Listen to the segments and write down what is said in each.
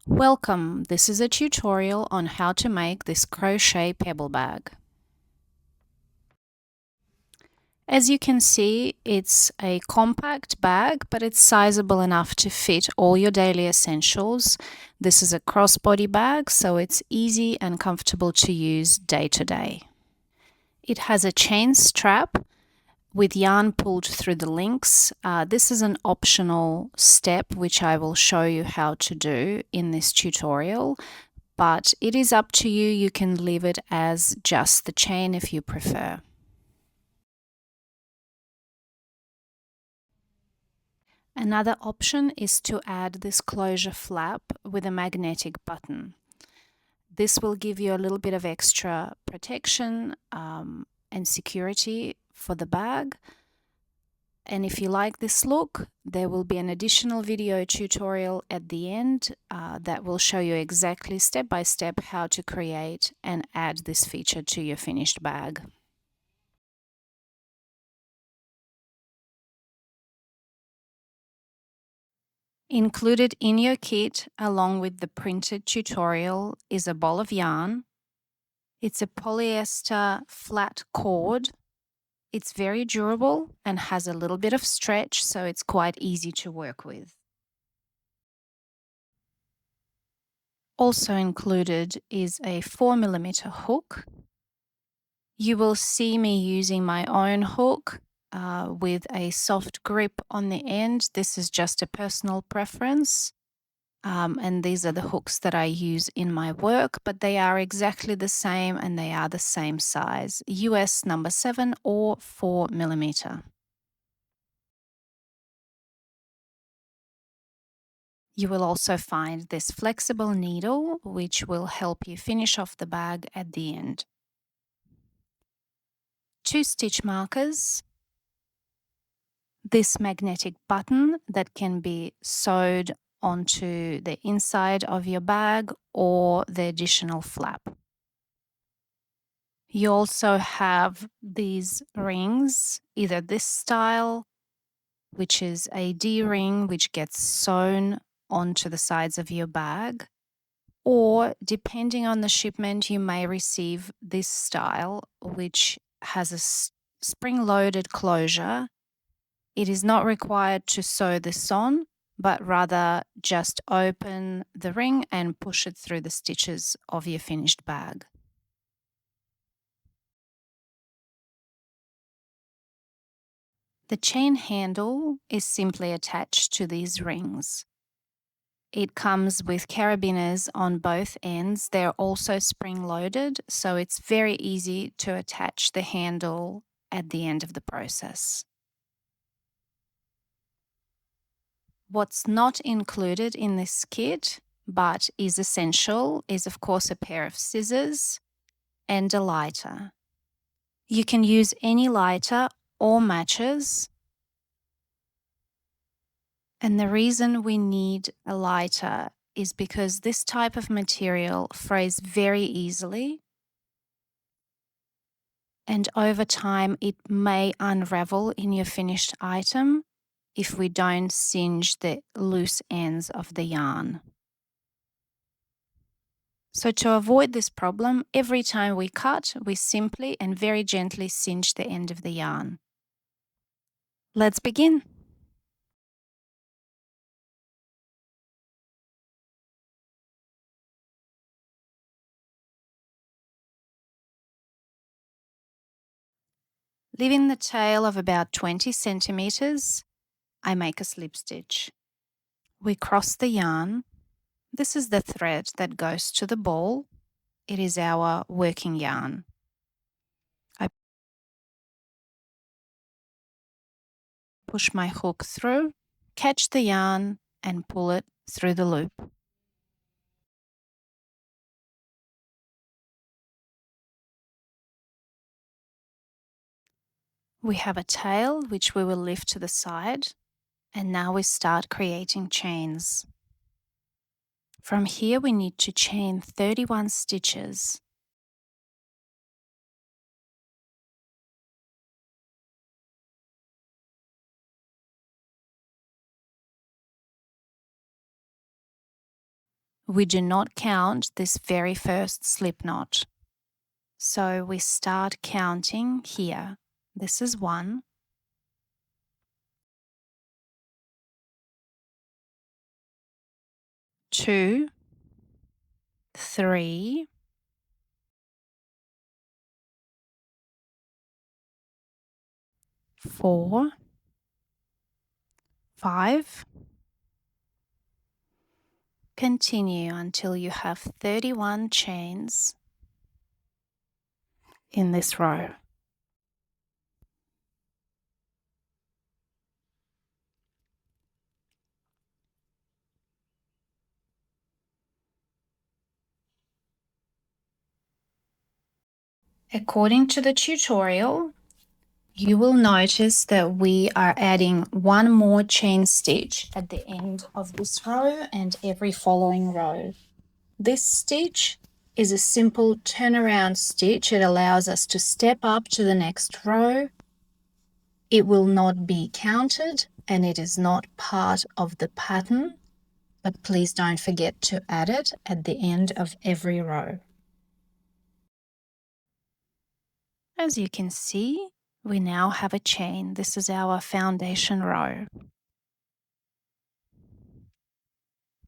Welcome, this is a tutorial on how to make this crochet pebble bag. As you can see, it's a compact bag, but it's sizable enough to fit all your daily essentials. This is a crossbody bag, so it's easy and comfortable to use day to day. It has a chain strap with yarn pulled through the links. This is an optional step which I will show you how to do in this tutorial, but it is up to you. You can leave it as just the chain if you prefer. Another option is to add this closure flap with a magnetic button. This will give you a little bit of extra protection and security for the bag. And if you like this look, there will be an additional video tutorial at the end that will show you exactly step by step how to create and add this feature to your finished bag. Included in your kit, along with the printed tutorial, is a ball of yarn. It's a polyester flat cord. It's very durable and has a little bit of stretch, so it's quite easy to work with. Also included is a 4mm hook. You will see me using my own hook with a soft grip on the end. This is just a personal preference. And these are the hooks that I use in my work, but they are exactly the same and they are the same size, US number 7 or 4mm. You will also find this flexible needle, which will help you finish off the bag at the end. 2 stitch markers, this magnetic button that can be sewed onto the inside of your bag or the additional flap. You also have these rings, either this style, which is a D-ring which gets sewn onto the sides of your bag, or depending on the shipment, you may receive this style, which has a spring-loaded closure. It is not required to sew this on, but rather just open the ring and push it through the stitches of your finished bag. The chain handle is simply attached to these rings. It comes with carabiners on both ends. They're also spring-loaded, so it's very easy to attach the handle at the end of the process. What's not included in this kit, but is essential, is of course a pair of scissors and a lighter. You can use any lighter or matches. And the reason we need a lighter is because this type of material frays very easily. And over time, it may unravel in your finished item if we don't singe the loose ends of the yarn. So to avoid this problem, every time we cut, we simply and very gently singe the end of the yarn. Let's begin. Leaving the tail of about 20 centimeters, I make a slip stitch. We cross the yarn. This is the thread that goes to the ball. It is our working yarn. I push my hook through, catch the yarn, and pull it through the loop. We have a tail which we will lift to the side, and now we start creating chains. From here we need to chain 31 stitches. we do not count this very first slip knot. So we start counting here. This is 1, 2, 3, 4, 5. Continue until you have 31 chains in this row. According to the tutorial, you will notice that we are adding one more chain stitch at the end of this row and every following row. This stitch is a simple turnaround stitch. It allows us to step up to the next row. It will not be counted and it is not part of the pattern, but please don't forget to add it at the end of every row. As you can see, we now have a chain. This is our foundation row.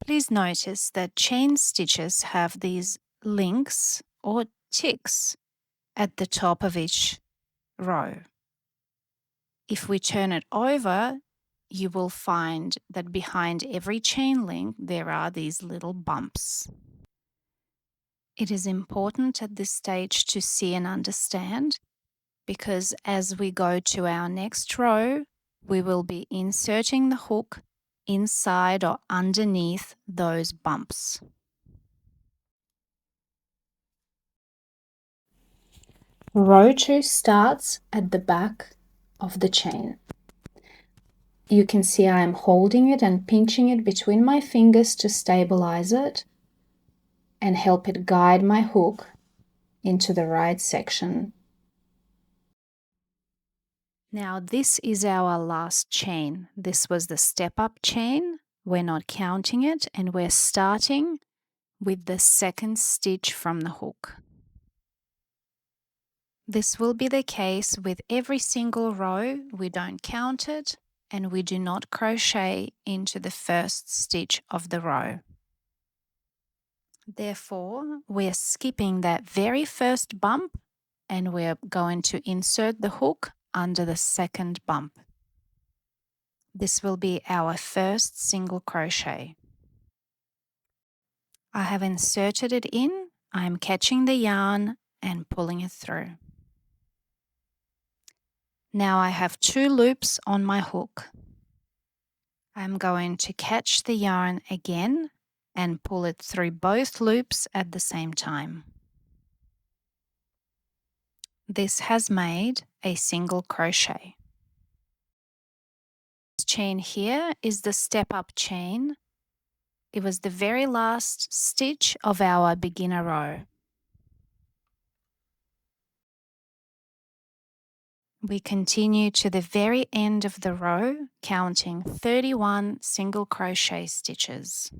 Please notice that chain stitches have these links or ticks at the top of each row. If we turn it over, you will find that behind every chain link there are these little bumps. It is important at this stage to see and understand, because as we go to our next row, we will be inserting the hook inside or underneath those bumps. Row 2 starts at the back of the chain. You can see I am holding it and pinching it between my fingers to stabilize it and help it guide my hook into the right section. Now this is our last chain. This was the step-up chain. We're not counting it and we're starting with the second stitch from the hook. This will be the case with every single row. We don't count it and we do not crochet into the first stitch of the row. Therefore, we're skipping that very first bump and we're going to insert the hook under the second bump. This will be our first single crochet. I have inserted it in. I'm catching the yarn and pulling it through. Now I have 2 loops on my hook. I'm going to catch the yarn again and pull it through both loops at the same time. This has made a single crochet. This chain here is the step-up chain. It was the very last stitch of our beginner row. We continue to the very end of the row, counting 31 single crochet stitches.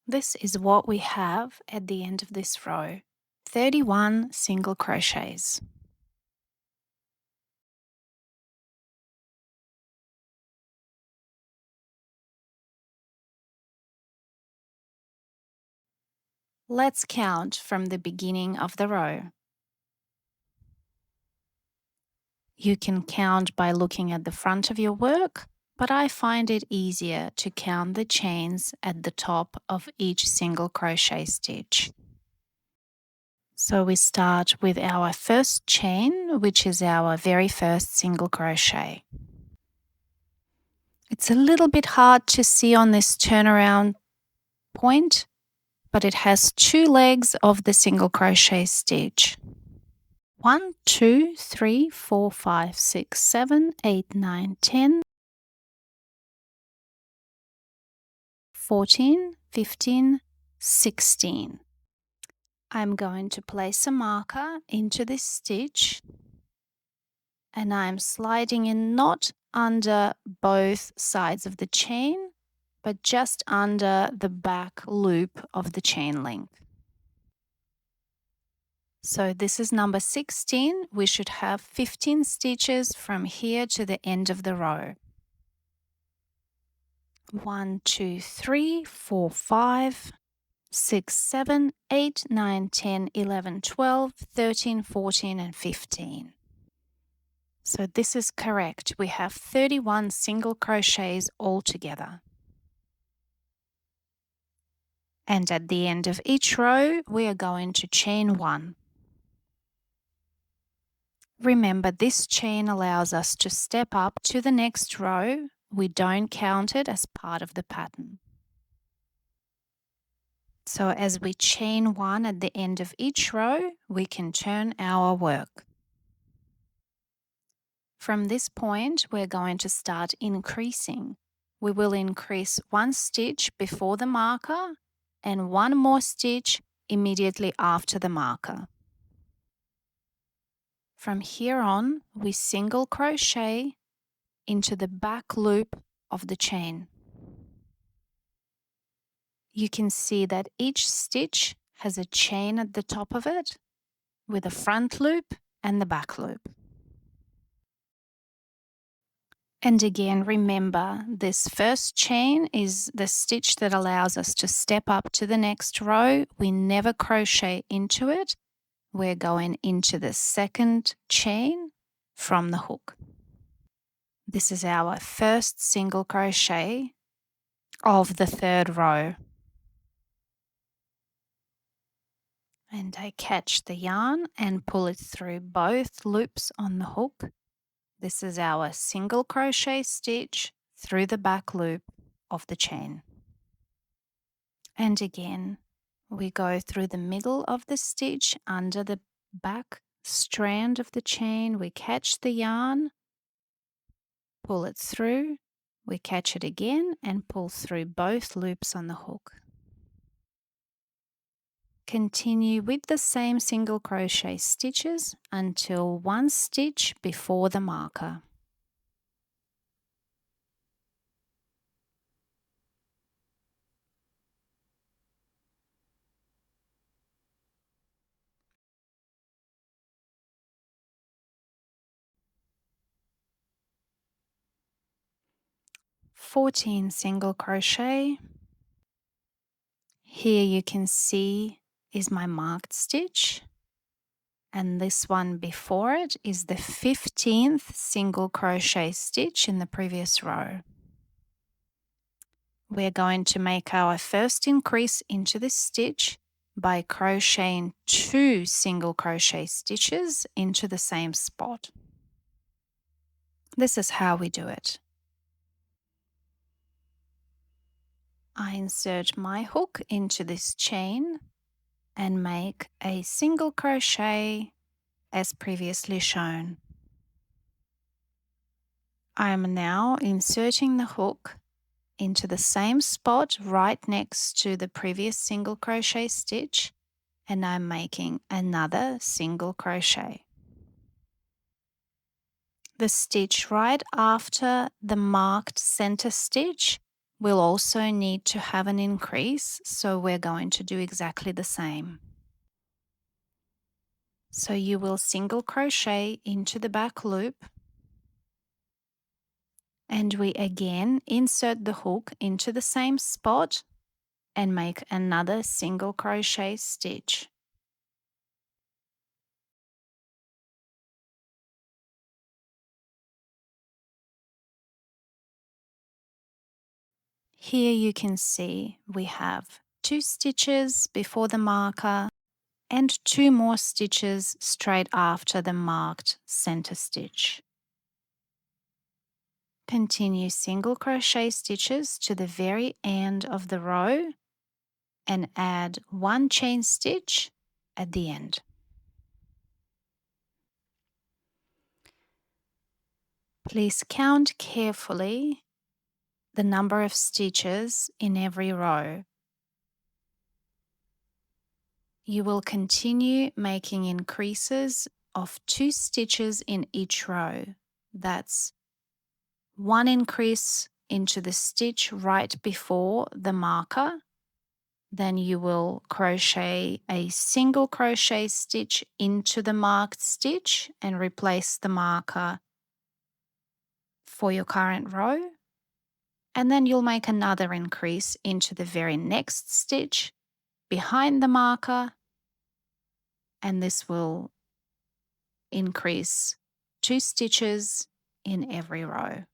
This is what we have at the end of this row, 31 single crochets. Let's count from the beginning of the row. You can count by looking at the front of your work, but I find it easier to count the chains at the top of each single crochet stitch. So we start with our first chain, which is our very first single crochet. It's a little bit hard to see on this turnaround point, but it has two legs of the single crochet stitch. 1, 2, 3, 4, 5, 6, 7, 8, 9, 10, 14, 15, 16. I'm going to place a marker into this stitch, and I'm sliding in not under both sides of the chain, but just under the back loop of the chain link. So this is number 16. We should have 15 stitches from here to the end of the row. 1, 2, 3, 4, 5, 6, 7, 8, 9, 10, 11, 12, 13, 14, and 15. So this is correct. We have 31 single crochets altogether. And at the end of each row, we are going to chain 1. Remember, this chain allows us to step up to the next row. We don't count it as part of the pattern. So as we chain 1 at the end of each row, we can turn our work. From this point, we're going to start increasing. We will increase 1 stitch before the marker and 1 more stitch immediately after the marker. From here on, we single crochet into the back loop of the chain. You can see that each stitch has a chain at the top of it with a front loop and the back loop. And again, remember, this first chain is the stitch that allows us to step up to the next row. We never crochet into it. We're going into the second chain from the hook. This is our first single crochet of the third row. And I catch the yarn and pull it through both loops on the hook. This is our single crochet stitch through the back loop of the chain. And again, we go through the middle of the stitch under the back strand of the chain. We catch the yarn, pull it through, we catch it again and pull through both loops on the hook. Continue with the same single crochet stitches until 1 stitch before the marker. "14 single crochet." Here you can see is my marked stitch, and this one before it is the 15th single crochet stitch in the previous row. We're going to make our first increase into this stitch by crocheting 2 single crochet stitches into the same spot. This is how we do it. I insert my hook into this chain and make a single crochet as previously shown. I am now inserting the hook into the same spot right next to the previous single crochet stitch, and I'm making another single crochet. The stitch right after the marked center stitch will also need to have an increase, so we're going to do exactly the same. So you will single crochet into the back loop, and we again insert the hook into the same spot and make another single crochet stitch. Here you can see we have 2 stitches before the marker and 2 more stitches straight after the marked center stitch. Continue single crochet stitches to the very end of the row and add 1 chain stitch at the end. Please count carefully the number of stitches in every row. You will continue making increases of 2 stitches in each row. That's 1 increase into the stitch right before the marker. Then you will crochet a single crochet stitch into the marked stitch and replace the marker for your current row. And then you'll make another increase into the very next stitch behind the marker, and this will increase 2 stitches in every row.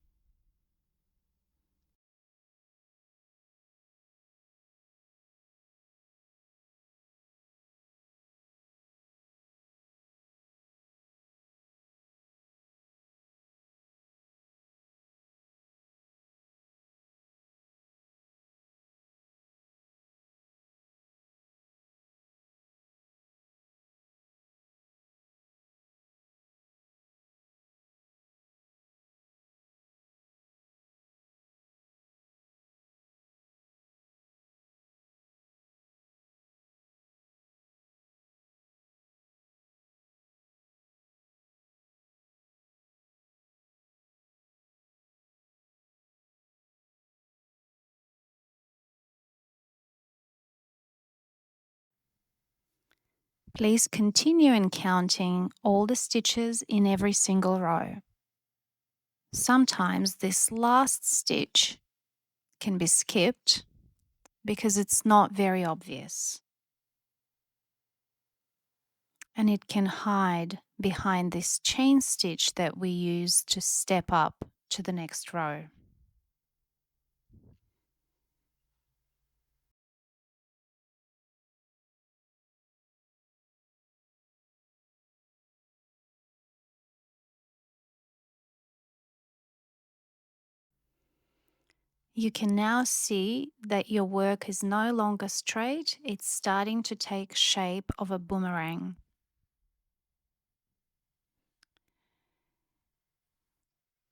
Please continue in counting all the stitches in every single row. Sometimes this last stitch can be skipped because it's not very obvious, and it can hide behind this chain stitch that we use to step up to the next row. You can now see that your work is no longer straight, it's starting to take shape of a boomerang.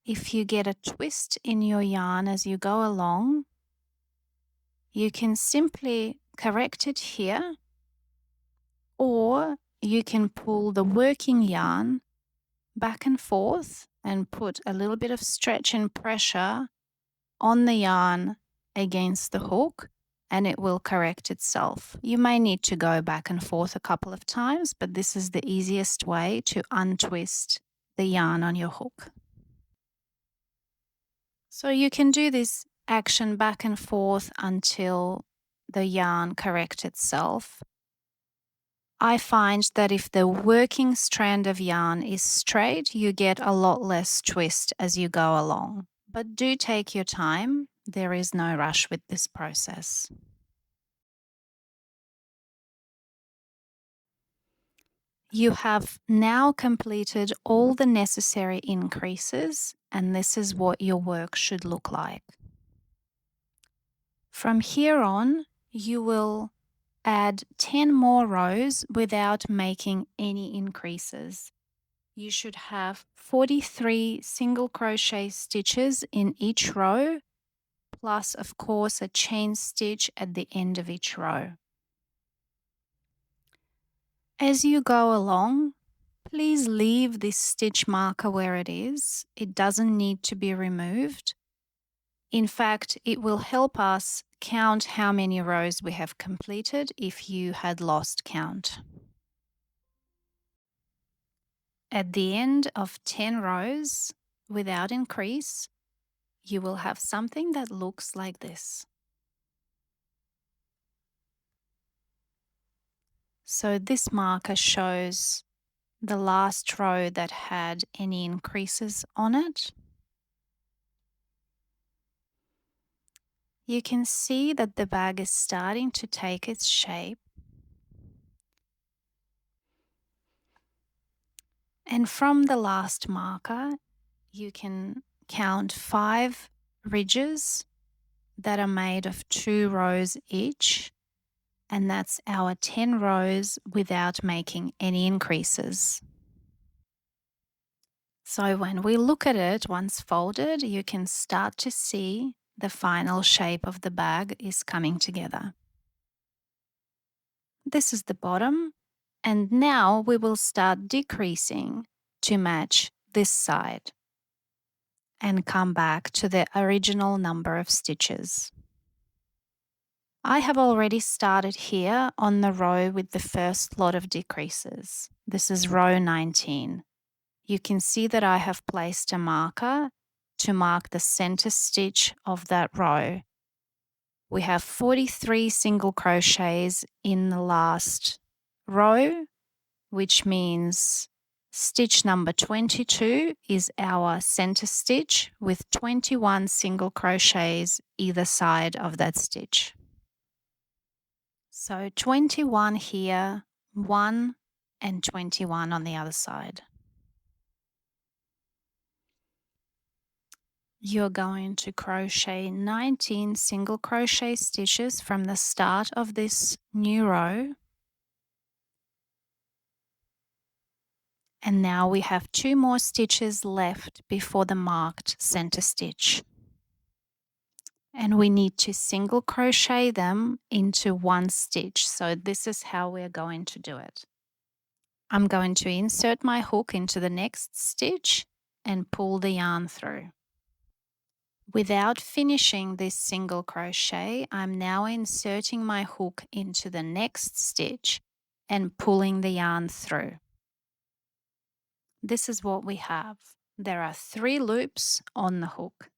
If you get a twist in your yarn as you go along, you can simply correct it here, or you can pull the working yarn back and forth and put a little bit of stretch and pressure on the yarn against the hook, and it will correct itself. You may need to go back and forth a couple of times, but this is the easiest way to untwist the yarn on your hook. So you can do this action back and forth until the yarn corrects itself. I find that if the working strand of yarn is straight, you get a lot less twist as you go along. But do take your time. There is no rush with this process. You have now completed all the necessary increases, and this is what your work should look like. From here on, you will add 10 more rows without making any increases. You should have 43 single crochet stitches in each row, plus of course a chain stitch at the end of each row. As you go along, please leave this stitch marker where it is. It doesn't need to be removed. In fact, it will help us count how many rows we have completed if you had lost count. At the end of 10 rows, without increase, you will have something that looks like this. So this marker shows the last row that had any increases on it. You can see that the bag is starting to take its shape. And from the last marker, you can count 5 ridges that are made of 2 rows each, and that's our 10 rows without making any increases. So when we look at it once folded, you can start to see the final shape of the bag is coming together. This is the bottom, and now we will start decreasing to match this side and come back to the original number of stitches. I have already started here on the row with the first lot of decreases. This is row 19. You can see that I have placed a marker to mark the center stitch of that row. We have 43 single crochets in the last row, which means stitch number 22 is our center stitch with 21 single crochets either side of that stitch. So 21 here, 1 and 21 on the other side. You're going to crochet 19 single crochet stitches from the start of this new row. And now we have 2 more stitches left before the marked center stitch. And we need to single crochet them into 1 stitch. So this is how we're going to do it. I'm going to insert my hook into the next stitch and pull the yarn through. Without finishing this single crochet, I'm now inserting my hook into the next stitch and pulling the yarn through. This is what we have. There are 3 loops on the hook.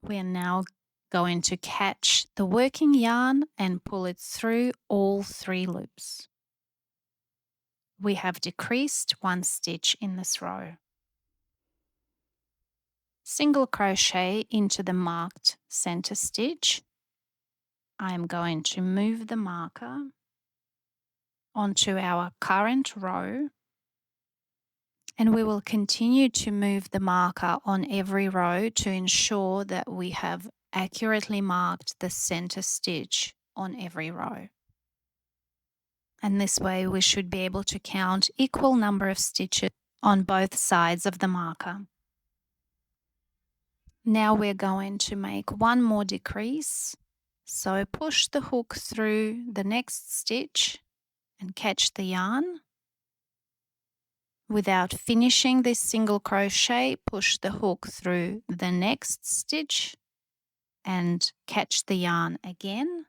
We are now going to catch the working yarn and pull it through all 3 loops. We have decreased 1 stitch in this row. Single crochet into the marked center stitch. I'm going to move the marker onto our current row, and we will continue to move the marker on every row to ensure that we have accurately marked the center stitch on every row. And this way we should be able to count equal number of stitches on both sides of the marker. Now we're going to make 1 more decrease. So push the hook through the next stitch and catch the yarn. Without finishing this single crochet, push the hook through the next stitch and catch the yarn again.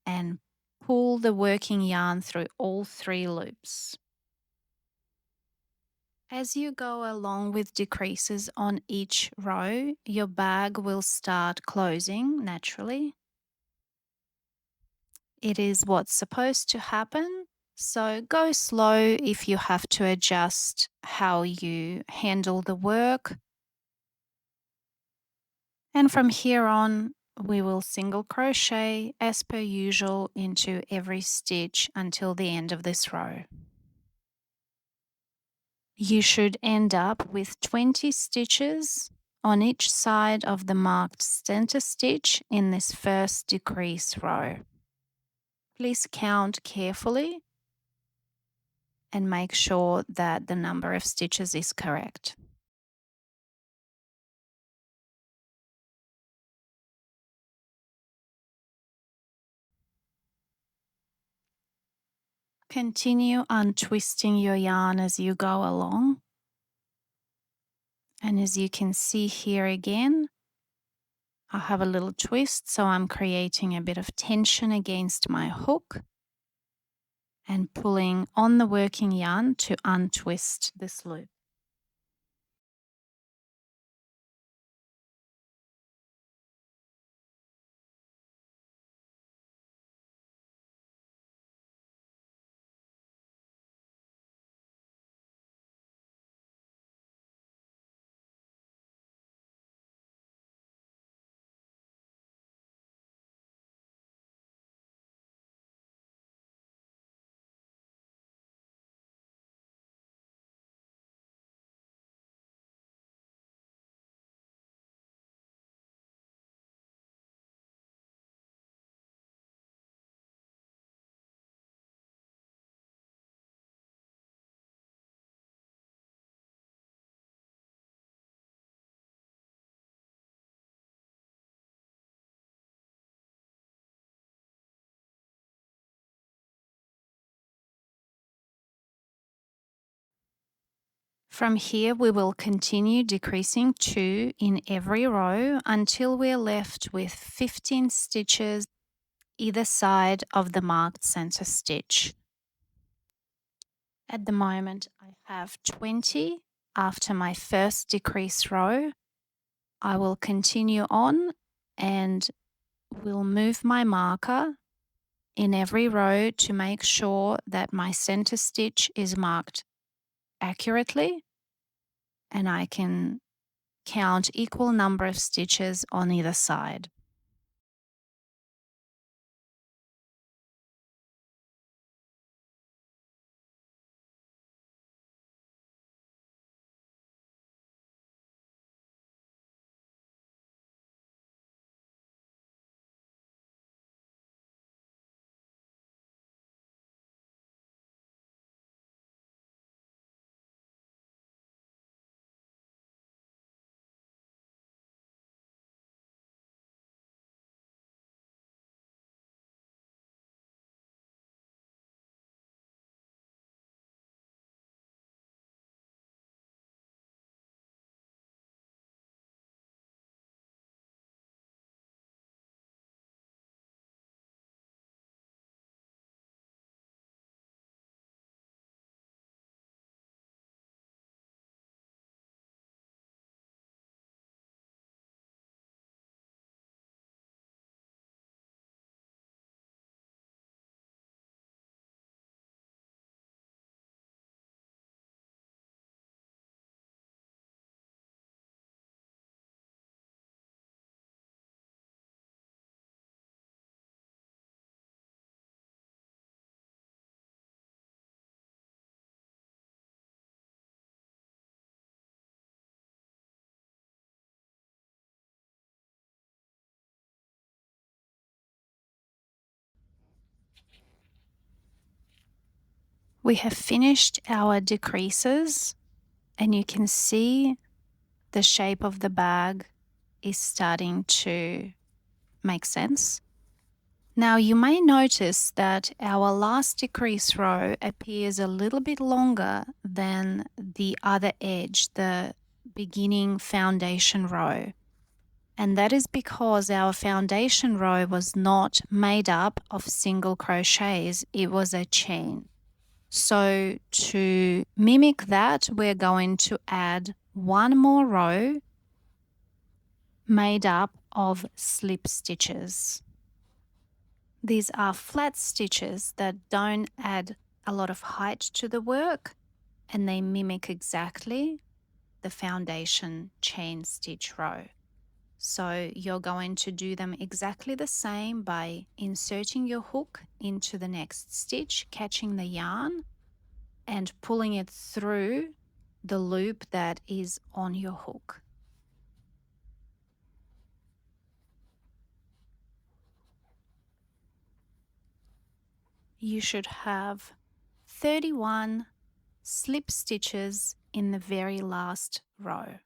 And pull the working yarn through all 3 loops. As you go along with decreases on each row, your bag will start closing naturally. It is what's supposed to happen, so go slow if you have to adjust how you handle the work. And from here on, we will single crochet as per usual into every stitch until the end of this row. You should end up with 20 stitches on each side of the marked center stitch in this first decrease row. Please count carefully and make sure that the number of stitches is correct. Continue untwisting your yarn as you go along. And as you can see here again, I have a little twist, so I'm creating a bit of tension against my hook and pulling on the working yarn to untwist this loop. From here, we will continue decreasing 2 in every row until we're left with 15 stitches either side of the marked center stitch. At the moment, I have 20 after my first decrease row. I will continue on and will move my marker in every row to make sure that my center stitch is marked accurately, and I can count equal number of stitches on either side. We have finished our decreases, and you can see the shape of the bag is starting to make sense. Now you may notice that our last decrease row appears a little bit longer than the other edge, the beginning foundation row. And that is because our foundation row was not made up of single crochets, it was a chain. So to mimic that, we're going to add one more row made up of slip stitches. These are flat stitches that don't add a lot of height to the work, and they mimic exactly the foundation chain stitch row. So you're going to do them exactly the same by inserting your hook into the next stitch, catching the yarn, and pulling it through the loop that is on your hook. You should have 31 slip stitches in the very last row.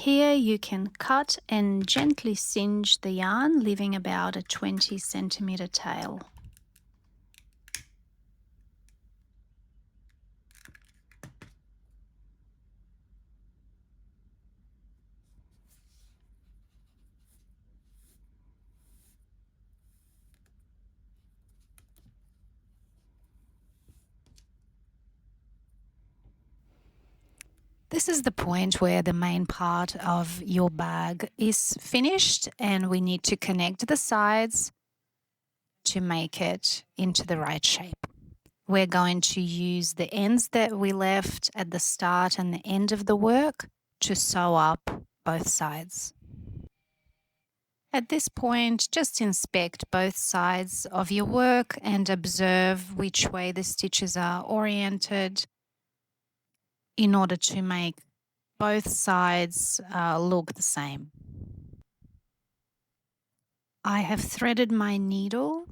Here you can cut and gently singe the yarn, leaving about a 20 centimeter tail. This is the point where the main part of your bag is finished, and we need to connect the sides to make it into the right shape. We're going to use the ends that we left at the start and the end of the work to sew up both sides. At this point, just inspect both sides of your work and observe which way the stitches are oriented in order to make both sides look the same. I have threaded my needle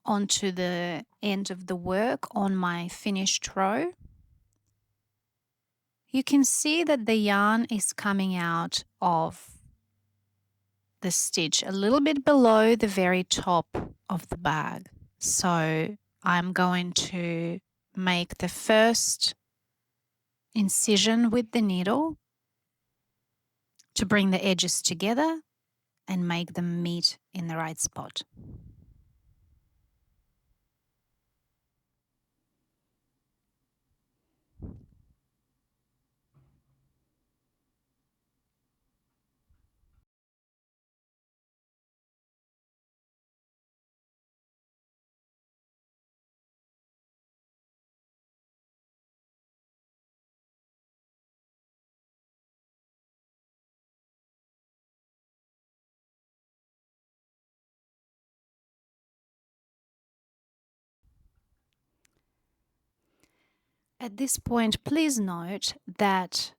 onto the end of the work on my finished row. You can see that the yarn is coming out of the stitch a little bit below the very top of the bag. So I'm going to make the first incision with the needle to bring the edges together and make them meet in the right spot. At this point, please note that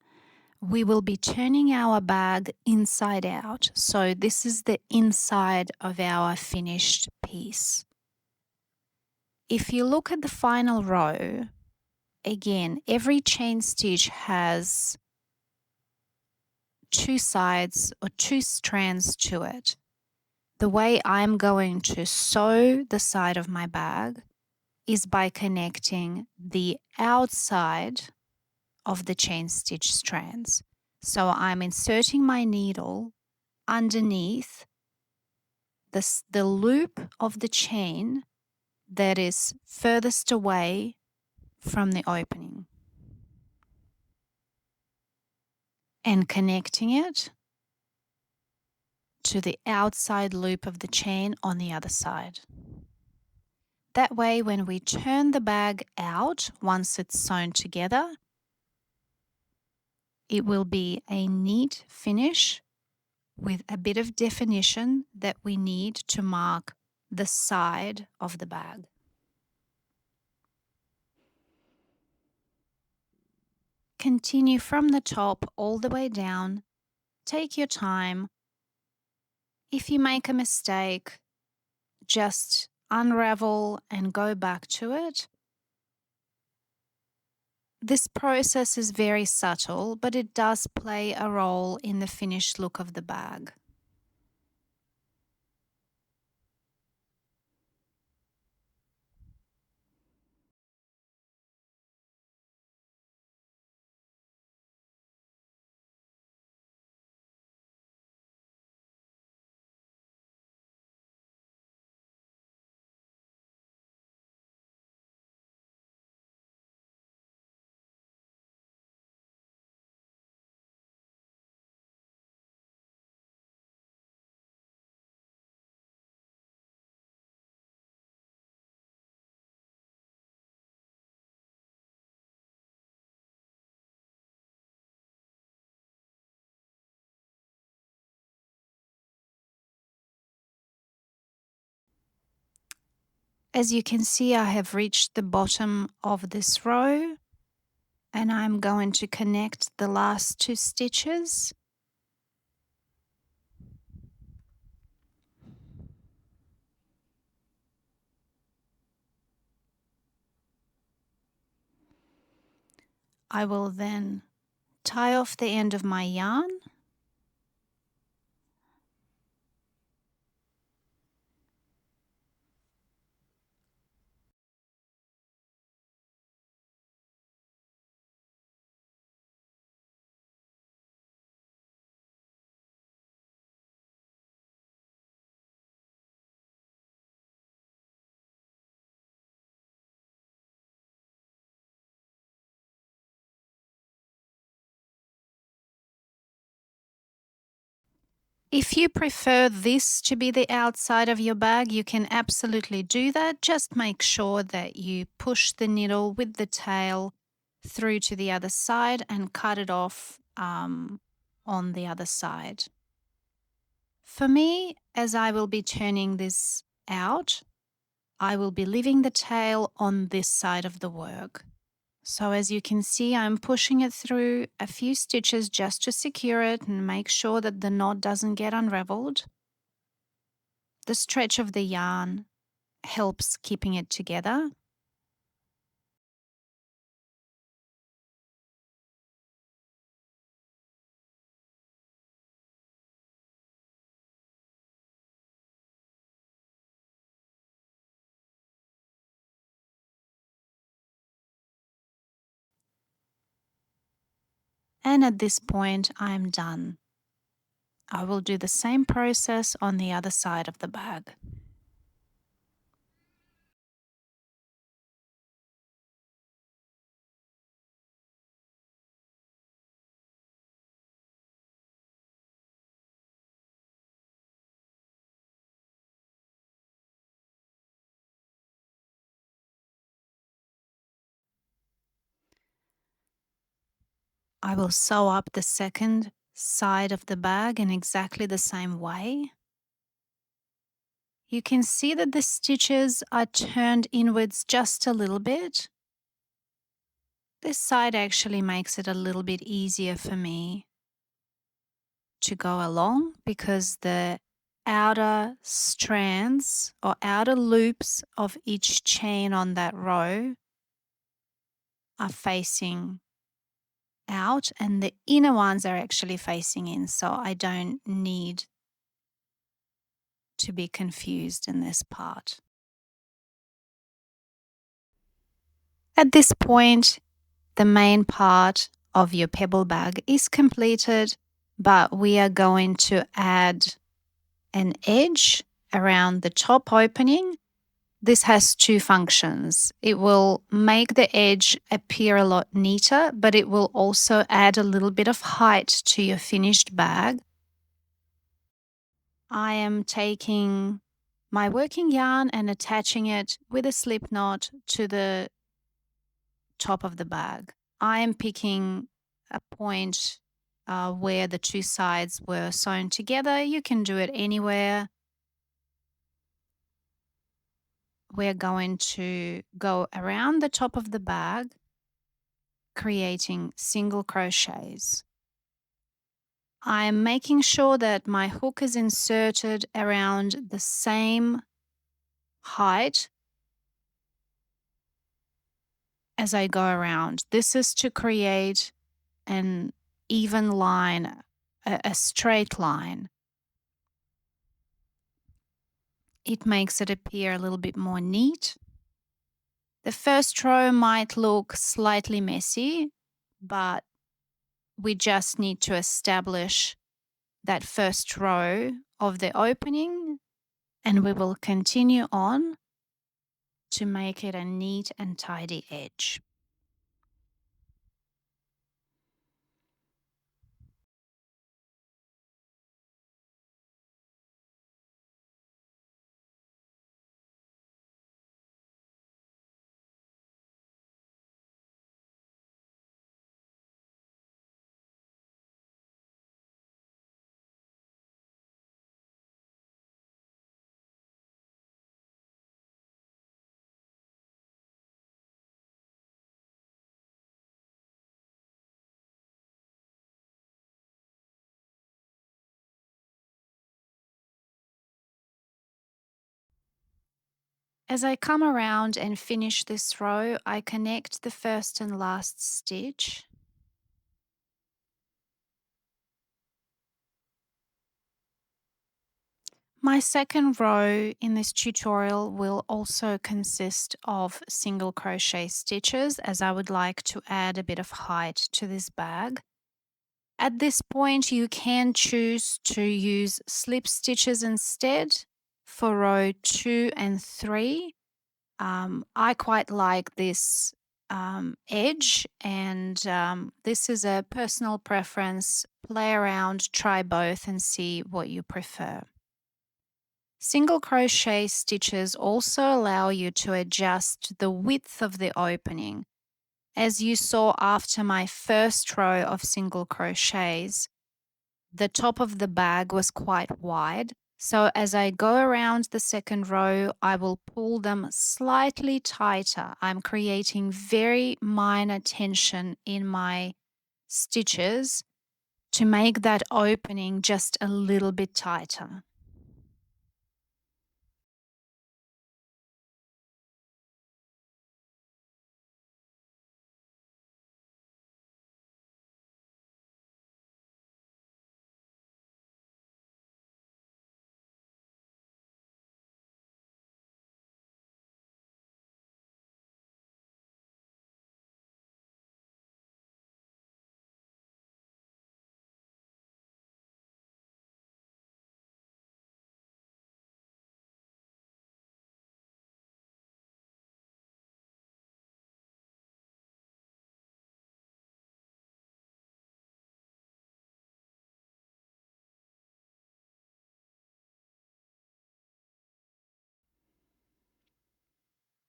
we will be turning our bag inside out. So this is the inside of our finished piece. If you look at the final row, again, every chain stitch has two sides or two strands to it. The way I'm going to sew the side of my bag is by connecting the outside of the chain stitch strands. So I'm inserting my needle underneath the loop of the chain that is furthest away from the opening and connecting it to the outside loop of the chain on the other side. That way, when we turn the bag out, once it's sewn together, it will be a neat finish with a bit of definition that we need to mark the side of the bag. Continue from the top all the way down. Take your time. If you make a mistake, just unravel and go back to it. This process is very subtle, but it does play a role in the finished look of the bag. As you can see, I have reached the bottom of this row and I'm going to connect the last two stitches. I will then tie off the end of my yarn . If you prefer this to be the outside of your bag, you can absolutely do that. Just make sure that you push the needle with the tail through to the other side and cut it off on the other side. For me, as I will be turning this out, I will be leaving the tail on this side of the work. So as you can see, I'm pushing it through a few stitches just to secure it and make sure that the knot doesn't get unraveled. The stretch of the yarn helps keeping it together. And at this point, I'm done. I will do the same process on the other side of the bag. I will sew up the second side of the bag in exactly the same way. You can see that the stitches are turned inwards just a little bit. This side actually makes it a little bit easier for me to go along because the outer strands or outer loops of each chain on that row are facing out and the inner ones are actually facing in, so I don't need to be confused in this part. At this point, the main part of your pebble bag is completed, but we are going to add an edge around the top opening. This has two functions. It will make the edge appear a lot neater, but it will also add a little bit of height to your finished bag. I am taking my working yarn and attaching it with a slip knot to the top of the bag. I am picking a point where the two sides were sewn together. You can do it anywhere. We're going to go around the top of the bag, creating single crochets. I'm making sure that my hook is inserted around the same height as I go around. This is to create an even line, a straight line. It makes it appear a little bit more neat. The first row might look slightly messy, but we just need to establish that first row of the opening, and we will continue on to make it a neat and tidy edge. As I come around and finish this row, I connect the first and last stitch. My second row in this tutorial will also consist of single crochet stitches, as I would like to add a bit of height to this bag. At this point, you can choose to use slip stitches instead for row 2 and 3. I quite like this edge, and this is a personal preference. Play around, try both, and see what you prefer. Single crochet stitches also allow you to adjust the width of the opening. As you saw after my first row of single crochets, the top of the bag was quite wide. So as I go around the second row, I will pull them slightly tighter. I'm creating very minor tension in my stitches to make that opening just a little bit tighter.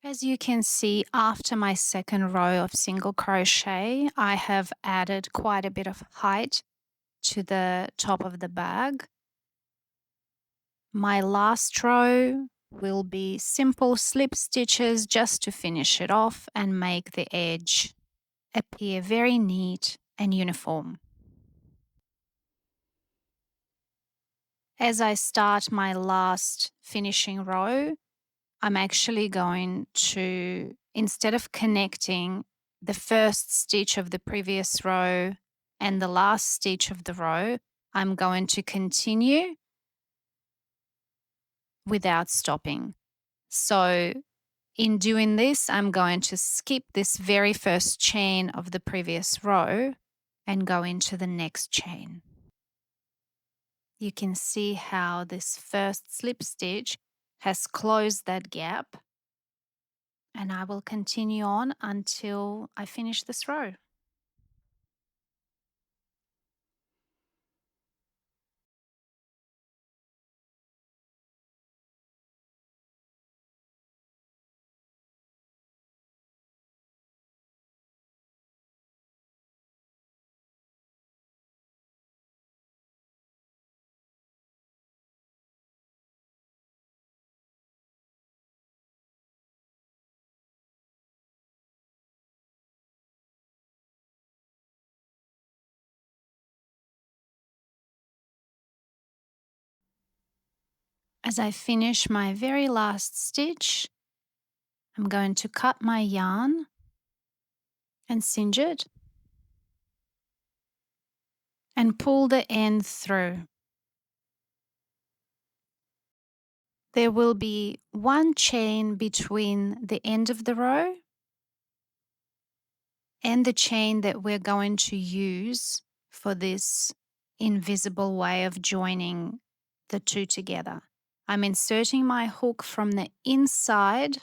As you can see, after my second row of single crochet, I have added quite a bit of height to the top of the bag. My last row will be simple slip stitches just to finish it off and make the edge appear very neat and uniform. As I start my last finishing row, I'm actually going to, instead of connecting the first stitch of the previous row and the last stitch of the row, I'm going to continue without stopping. So in doing this, I'm going to skip this very first chain of the previous row and go into the next chain. You can see how this first slip stitch has closed that gap, and I will continue on until I finish this row. As I finish my very last stitch, I'm going to cut my yarn and singe it and pull the end through. There will be one chain between the end of the row and the chain that we're going to use for this invisible way of joining the two together. I'm inserting my hook from the inside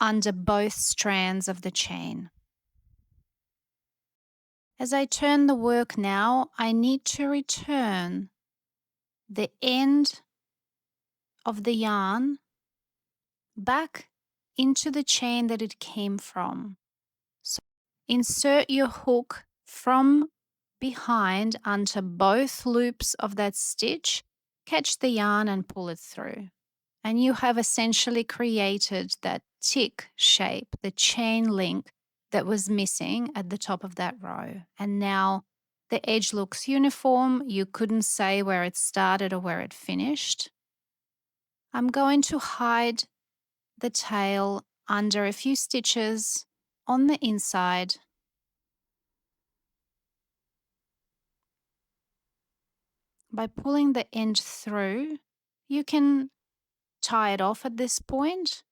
under both strands of the chain. As I turn the work now, I need to return the end of the yarn back into the chain that it came from. So insert your hook from behind under both loops of that stitch, catch the yarn and pull it through. And you have essentially created that tick shape, the chain link that was missing at the top of that row. And now the edge looks uniform. You couldn't say where it started or where it finished. I'm going to hide the tail under a few stitches on the inside. By pulling the end through, you can tie it off at this point.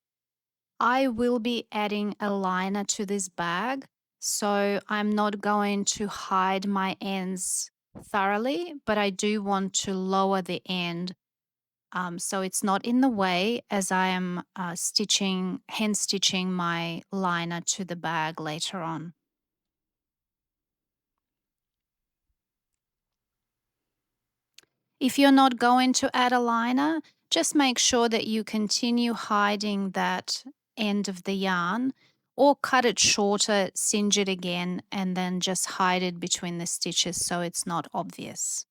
I will be adding a liner to this bag, so I'm not going to hide my ends thoroughly, but I do want to lower the end so it's not in the way as I am hand stitching my liner to the bag later on. If you're not going to add a liner, just make sure that you continue hiding that end of the yarn, or cut it shorter, singe it again, and then just hide it between the stitches so it's not obvious.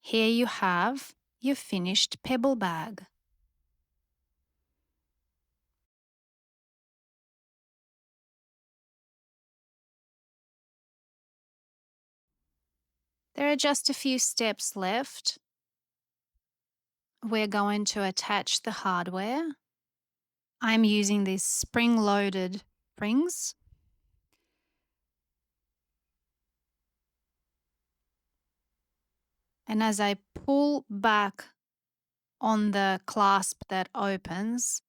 Here you have your finished pebble bag. There are just a few steps left. We're going to attach the hardware. I'm using these spring-loaded springs. And as I pull back on the clasp that opens,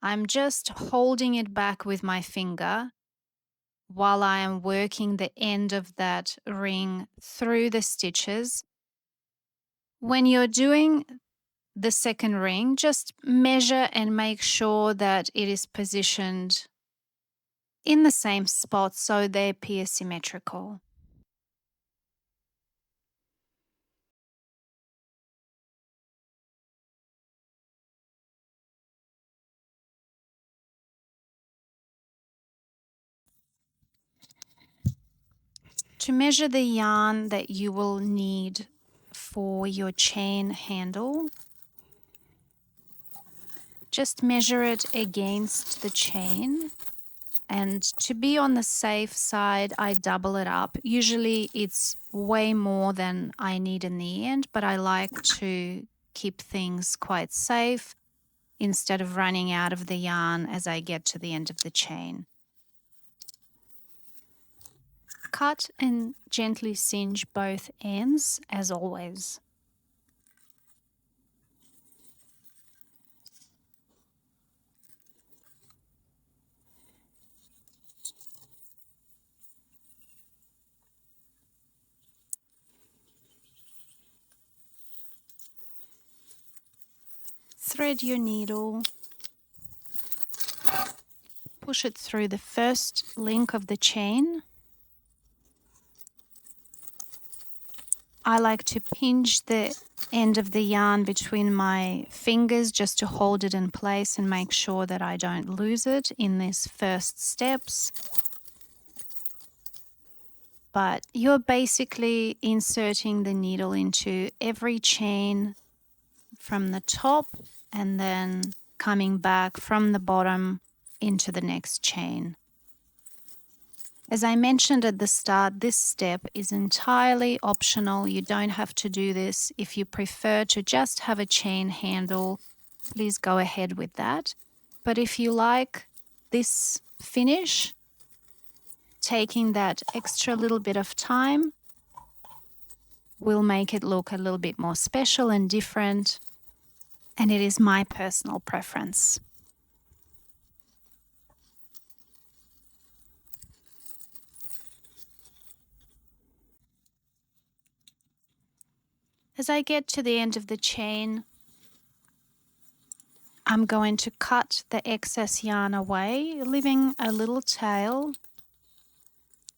I'm just holding it back with my finger while I am working the end of that ring through the stitches. When you're doing the second ring, just measure and make sure that it is positioned in the same spot so they appear symmetrical. To measure the yarn that you will need for your chain handle, just measure it against the chain. And to be on the safe side, I double it up. Usually it's way more than I need in the end, but I like to keep things quite safe instead of running out of the yarn as I get to the end of the chain. Cut and gently singe both ends as always. Thread your needle, push it through the first link of the chain. I like to pinch the end of the yarn between my fingers just to hold it in place and make sure that I don't lose it in these first steps. But you're basically inserting the needle into every chain from the top and then coming back from the bottom into the next chain. As I mentioned at the start, this step is entirely optional. You don't have to do this. If you prefer to just have a chain handle, please go ahead with that. But if you like this finish, taking that extra little bit of time will make it look a little bit more special and different. And it is my personal preference. As I get to the end of the chain, I'm going to cut the excess yarn away, leaving a little tail,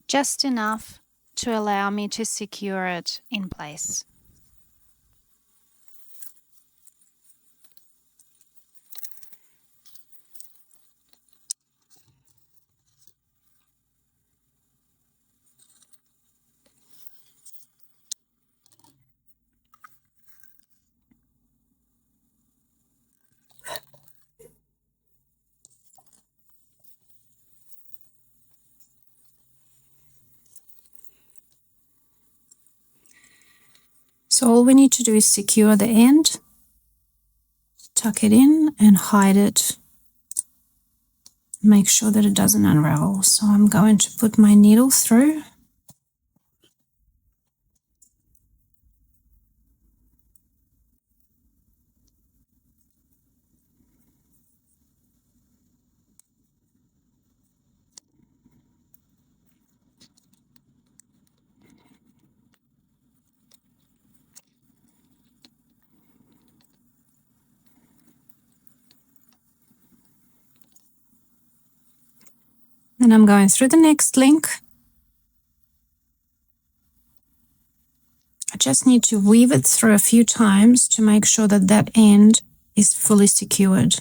just enough to allow me to secure it in place. So all we need to do is secure the end, tuck it in and hide it. Make sure that it doesn't unravel. So I'm going to put my needle through. And I'm going through the next link. I just need to weave it through a few times to make sure that that end is fully secured.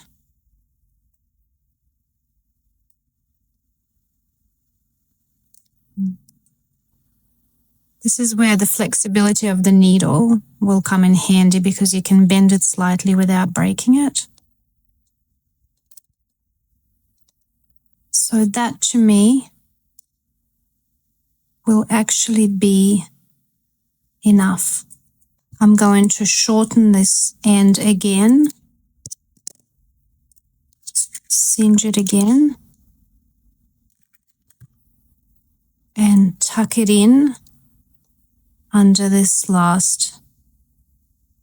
This is where the flexibility of the needle will come in handy because you can bend it slightly without breaking it. So that to me will actually be enough. I'm going to shorten this end again, cinch it again, and tuck it in under this last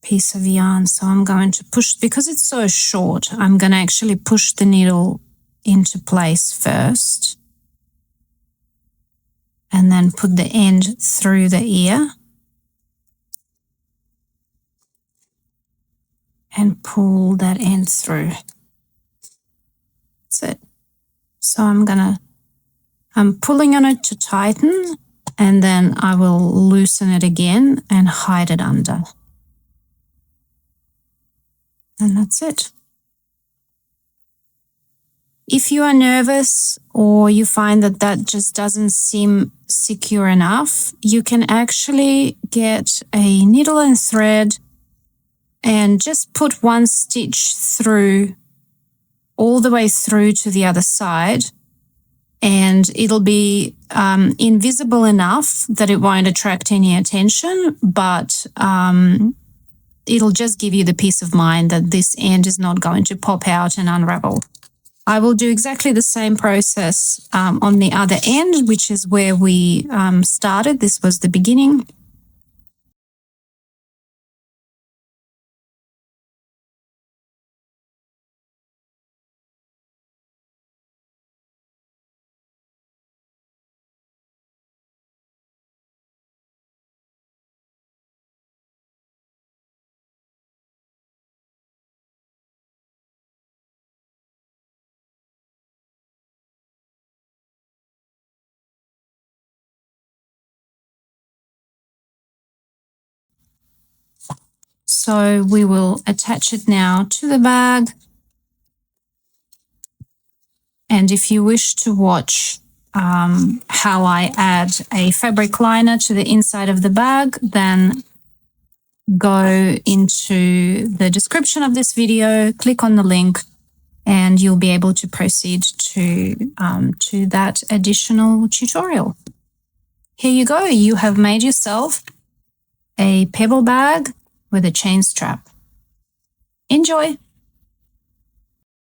piece of yarn. So I'm going to push, because it's so short, I'm going to actually push the needle into place first and then put the end through the ear and pull that end through. That's it. So I'm pulling on it to tighten, and then I will loosen it again and hide it under. And that's it. If you are nervous or you find that that just doesn't seem secure enough, you can actually get a needle and thread and just put one stitch through, all the way through to the other side, and it'll be invisible enough that it won't attract any attention, but it'll just give you the peace of mind that this end is not going to pop out and unravel. I will do exactly the same process on the other end, which is where we started. This was the beginning. So we will attach it now to the bag. And if you wish to watch how I add a fabric liner to the inside of the bag, then go into the description of this video, click on the link, and you'll be able to proceed to that additional tutorial. Here you go. You have made yourself a pebble bag with a chain strap. Enjoy!